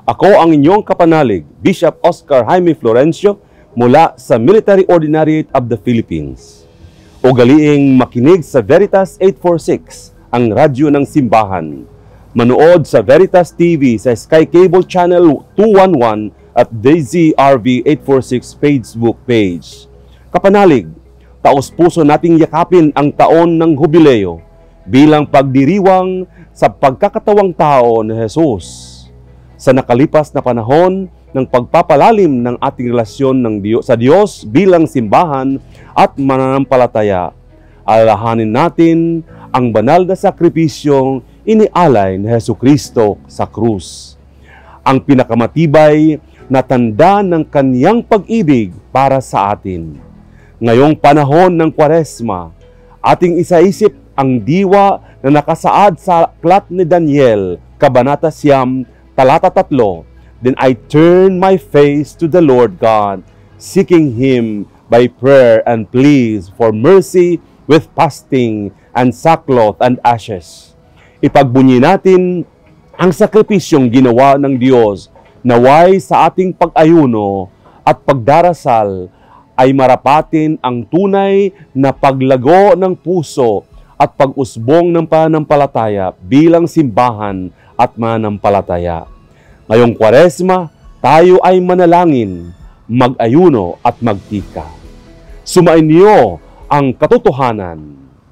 Ako ang inyong kapanalig, Bishop Oscar Jaime Florencio, mula sa Military Ordinariate of the Philippines. Ugaliing makinig sa Veritas 846, ang radyo ng simbahan. Manood sa Veritas TV sa Sky Cable Channel 211 at DZRV 846 Facebook page. Kapanalig, taos-puso nating yakapin ang taon ng Hubileo bilang pagdiriwang sa pagkakatawang tao ni Jesus. Sa nakalipas na panahon ng pagpapalalim ng ating relasyon sa Diyos bilang simbahan at mananampalataya, alalahanin natin ang banal na sakripisyong inialay ni Jesucristo sa krus. Ang pinakamatibay na tanda ng kaniyang pag-ibig para sa atin. Ngayong panahon ng Kwaresma, ating isaisip ang diwa na nakasaad sa aklat ni Daniel, Kabanata 9, Talata 3, Then I turn my face to the Lord God, seeking Him by prayer and pleas for mercy with fasting and sackcloth and ashes. Ipagbunyi natin ang sakripisyong ginawa ng Diyos, naway sa ating pag-ayuno at pagdarasal ay marapatin ang tunay na paglago ng puso at pag-usbong ng pananampalataya bilang simbahan at mananampalataya. Ngayong Kwaresma, tayo ay manalangin, mag-ayuno at magtika. Sumainyo ang katotohanan.